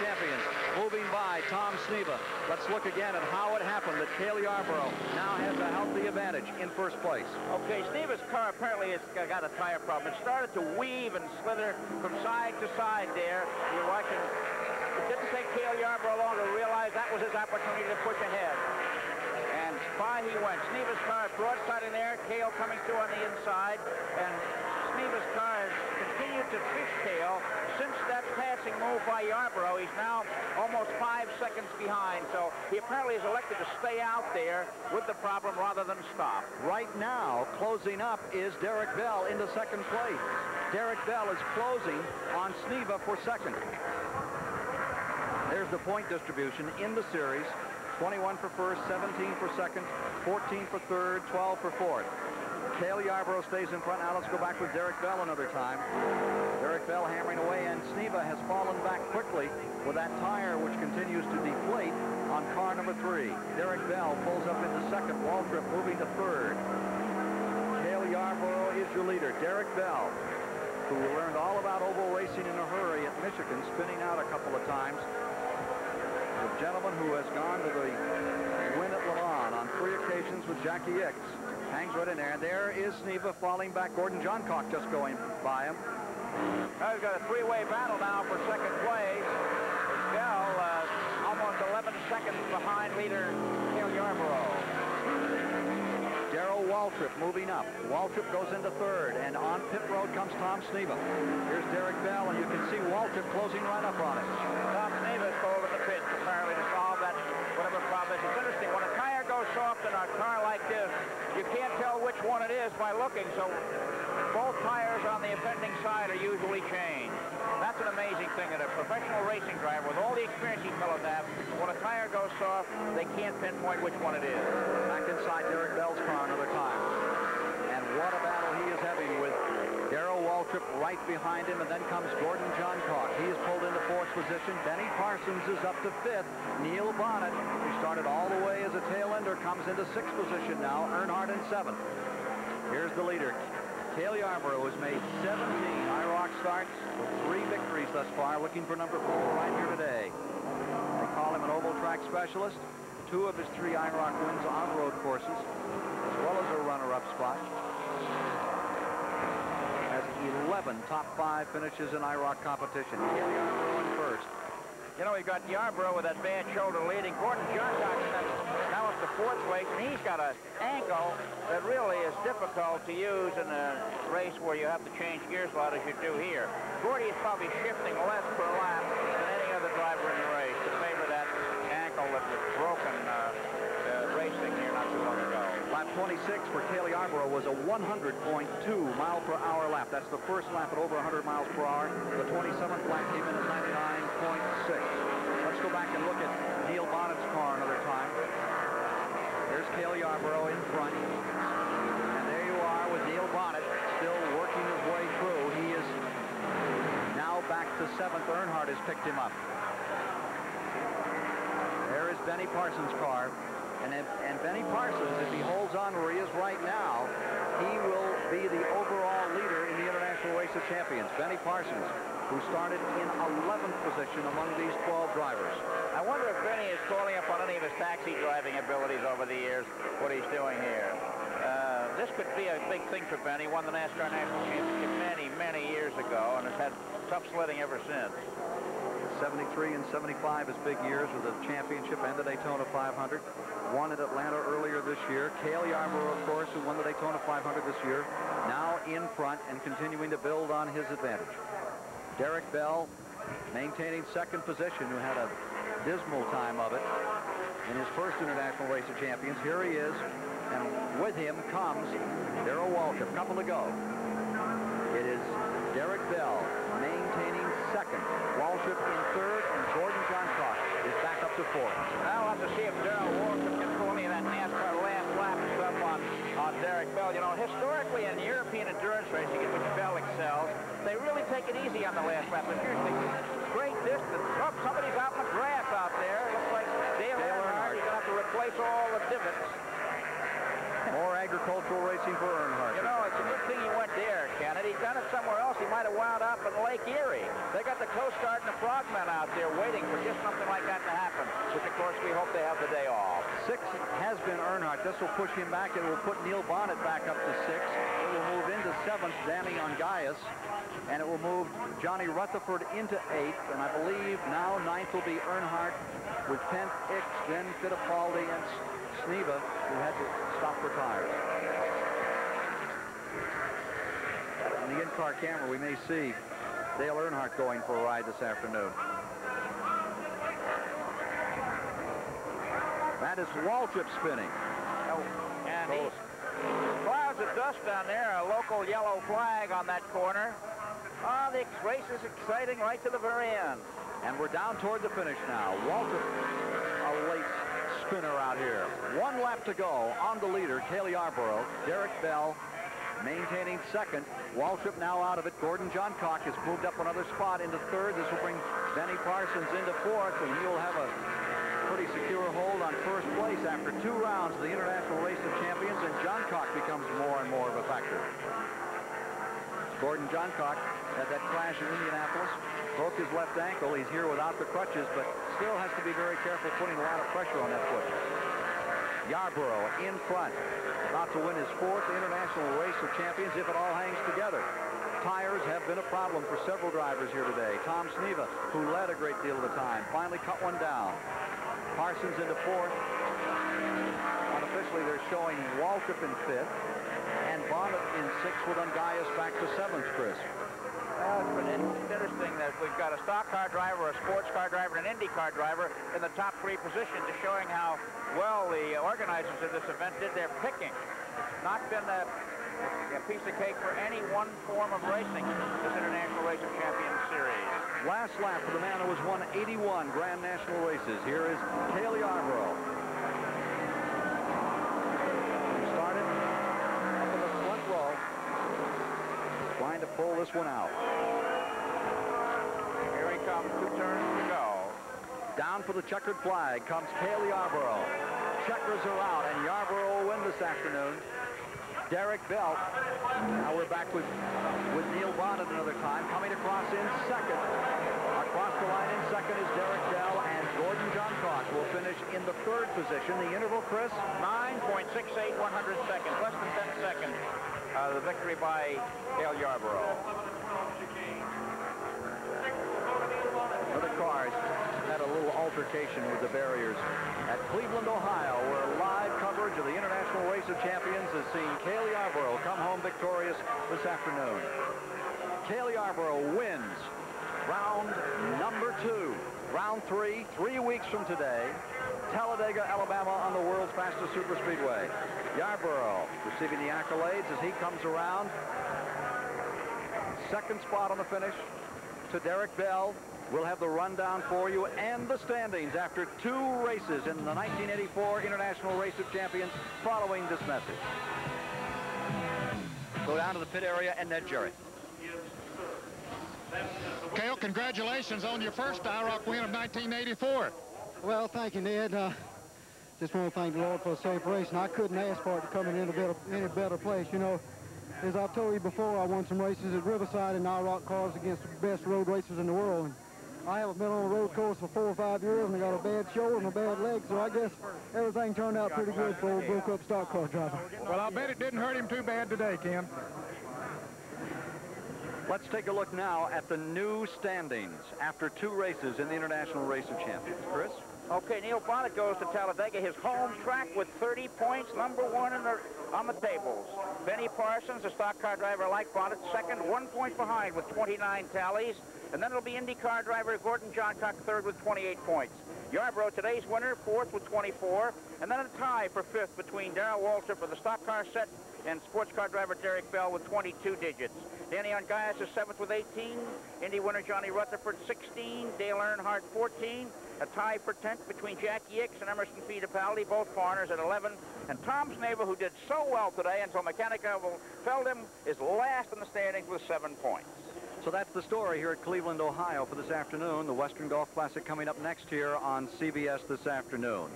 champions, moving by Tom Sneva. Let's look again at how it happened that Cale Yarborough now has a healthy advantage in first place. Okay, Sneva's car apparently has got a tire problem. It started to weave and slither from side to side there. You're watching. It didn't take Cale Yarborough long to realize that was his opportunity to push ahead. And by he went. Sneva's car broadside in there, Cale coming through on the inside, and Sneva's car has continued to fish Cale since that passing move by Yarborough. He's now almost 5 seconds behind, so he apparently has elected to stay out there with the problem rather than stop. Right now, closing up is Derek Bell into second place. Derek Bell is closing on Sneva for second. There's the point distribution in the series. 21 for first, 17 for second, 14 for third, 12 for fourth. Cale Yarborough stays in front. Now let's go back with Derek Bell another time. Derek Bell hammering away, and Sneva has fallen back quickly with that tire which continues to deflate on car number 3. Derek Bell pulls up into second. Waltrip moving to third. Cale Yarborough is your leader. Derek Bell, who learned all about oval racing in a hurry at Michigan, spinning out a couple of times. The gentleman who has gone to the win at Le Mans on 3 occasions with Jackie Ickx. Hangs right in there. And there is Sneva falling back. Gordon Johncock just going by him. Now he's got a 3-way battle now for second place. Bell almost 11 seconds behind leader Cale Yarborough. Darrell Waltrip moving up. Waltrip goes into third, and on pit road comes Tom Sneva. Here's Derek Bell, and you can see Waltrip closing right up on it. Tom Sneva is called in the pit apparently to solve that whatever problem is. It's interesting, when a tire goes soft in a car like this, you can't tell which one it is by looking, so both tires on the offending side are usually changed. That's an amazing thing that a professional racing driver, with all the experience these fellows have, when a tire goes soft, they can't pinpoint which one it is. Back inside Derek Bell's car another time. And what a battle he is having with Darrell Waltrip right behind him, and then comes Gordon Johncock. He is pulled into 4th position. Benny Parsons is up to 5th. Neil Bonnet, who started all the way as a tail ender, comes into 6th position now. Earnhardt in 7th. Here's the leader. Cale Yarborough has made 17 IROC starts with 3 victories thus far, looking for number 4 right here today. They call him an oval track specialist. 2 of his 3 IROC wins on road courses, as well as a runner-up spot. Has 11 top 5 finishes in IROC competition. Cale Yarborough in first. You know, we got Yarborough with that bad shoulder leading. Gordon Johncock now up to 4th place, and he's got an ankle that really is difficult to use in a race where you have to change gears a lot as you do here. Gordy is probably shifting less per lap than any other driver in the race to favor that ankle that was broken racing here not too long ago. Lap 26 for Cale Yarborough was a 100.2 mile-per-hour lap. That's the first lap at over 100 miles per hour. The 27th lap came in at 99.6. Let's go back and look at Neil Bonnet's car another time. There's Cale Yarborough in front. And there you are with Neil Bonnet still working his way through. He is now back to 7th. Earnhardt has picked him up. There is Benny Parsons' car. And Benny Parsons, if he holds on where he is right now, he will be the overall leader in the International Race of Champions. Benny Parsons, who started in 11th position among these 12 drivers. I wonder if Benny is calling up on any of his taxi driving abilities over the years, what he's doing here. This could be a big thing for Benny. Won the NASCAR National Championship many, many years ago, and has had tough sledding ever since. 73 and 75 is big years with the championship and the Daytona 500. Won at Atlanta earlier this year. Cale Yarborough, of course, who won the Daytona 500 this year, now in front and continuing to build on his advantage. Derek Bell maintaining 2nd position, who had a dismal time of it in his first International Race of Champions. Here he is, and with him comes Darrell Waltrip. Couple to go. It is Derek Bell maintaining 2nd. Waltrip in 3rd, and Gordon Johncock is back up to 4th. Now we'll have to see if Darrell Waltrip can pull any of that NASCAR last lap stuff on Derek Bell. You know, historically in European endurance racing, in which Bell excels, they really take it easy on the last lap. There's usually great distance. Oh, somebody's out in the grass out there. It looks like Dale Earnhardt. He's going to have to replace all the divots. More agricultural racing for Earnhardt. You know, it's a good thing he went there, Ken. Had he done it somewhere else, he might have wound up in Lake Erie. They got the Coast Guard and the Frogmen out there waiting for like that to happen, which, of course, we hope they have the day off. 6 has been Earnhardt. This will push him back. It will put Neil Bonnet back up to 6. It will move into 7th, Danny Ongaias. And it will move Johnny Rutherford into 8th. And I believe now 9th will be Earnhardt with 10th Ix, then Fittipaldi and Sneva, who had to stop for tires. On the in-car camera, we may see Dale Earnhardt going for a ride this afternoon. That is Waltrip spinning. Oh, and these clouds of dust down there, a local yellow flag on that corner. Oh, the race is exciting right to the very end. And we're down toward the finish now. Waltrip, a late spinner out here. 1 lap to go on the leader, Cale Yarborough. Derek Bell maintaining 2nd. Waltrip now out of it. Gordon Johncock has moved up another spot into 3rd. This will bring Benny Parsons into 4th, and he'll have a pretty secure hold on 1st place after 2 rounds of the International Race of Champions, and Johncock becomes more and more of a factor. Gordon Johncock had that crash in Indianapolis, broke his left ankle. He's here without the crutches, but still has to be very careful, putting a lot of pressure on that foot. Yarborough in front, about to win his 4th International Race of Champions if it all hangs together. Tires have been a problem for several drivers here today. Tom Sneva, who led a great deal of the time, finally cut one down. Parsons into 4th. Unofficially, they're showing Waltrip in 5th, and Bonnet in 6th with Ongaias back to 7th, Chris. It's interesting that we've got a stock car driver, a sports car driver, and an Indy car driver in the top 3 positions, just showing how well the organizers of this event did their picking. It's not been a piece of cake for any one form of racing, this International Race of Champions Series. Last lap for the man who has won 81 Grand National races. Here is Cale Yarborough. He started up in the front row, trying to pull this one out. Here he comes, 2 turns to go. Down for the checkered flag comes Cale Yarborough. Checkers are out, and Yarborough will win this afternoon. Derek Bell. Now we're back with Neil Bonnet another time, coming across in 2nd. Across the line in 2nd is Derek Bell, and Gordon Johncock will finish in the 3rd position. The interval, Chris? 9.68 100-seconds, less than 10 seconds. The victory by Cale Yarborough. The cars had a little altercation with the barriers at Cleveland, Ohio, where live coverage of the International Race of Champions has seen Cale Yarborough come home victorious this afternoon. Cale Yarborough wins round number 2. Round 3, 3 weeks from today, Talladega, Alabama, on the world's fastest superspeedway. Yarborough receiving the accolades as he comes around. 2nd spot on the finish to Derek Bell. We'll have the rundown for you and the standings after 2 races in the 1984 International Race of Champions following this message. Go down to the pit area and Ned Jarrett. Cale, congratulations on your first IROC win of 1984. Well, thank you, Ned. Just want to thank the Lord for a safe race, and I couldn't ask for it to come in any better place. You know, as I've told you before, I won some races at Riverside in IROC cars against the best road racers in the world. And I haven't been on a road course for 4 or 5 years, and I got a bad shoulder and a bad leg, so I guess everything turned out pretty good for old broke-up stock car driver. Well, I bet it didn't hurt him too bad today, Ken. Let's take a look now at the new standings after 2 races in the International Race of Champions. Chris? Okay, Neil Bonnet goes to Talladega, his home track, with 30 points, number 1 on the tables. Benny Parsons, a stock car driver like Bonnet, 2nd, 1 point behind with 29 tallies. And then it'll be IndyCar driver Gordon Johncock, 3rd with 28 points. Yarborough, today's winner, 4th with 24. And then a tie for 5th between Darrell Waltrip of the stock car set and sports car driver Derek Bell with 22 digits. Danny Ongaias is 7th with 18. Indy winner Johnny Rutherford, 16. Dale Earnhardt, 14. A tie for 10th between Jackie Ix and Emerson Fittipaldi, both foreigners, at 11. And Tom Sneva, who did so well today until Mechanica felled him, is last in the standings with 7 points. So that's the story here at Cleveland, Ohio for this afternoon. The Western Golf Classic coming up next here on CBS this afternoon.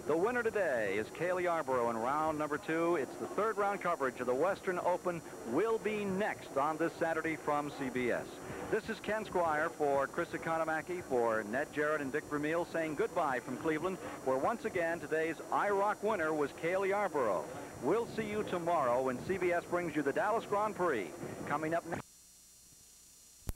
The winner today is Cale Yarborough in round number 2. It's the 3rd round coverage of the Western Open will be next on this Saturday from CBS. This is Ken Squier for Chris Economaki, for Ned Jarrett and Dick Vermeil saying goodbye from Cleveland, where once again today's IROC winner was Cale Yarborough. We'll see you tomorrow when CBS brings you the Dallas Grand Prix. Coming up next.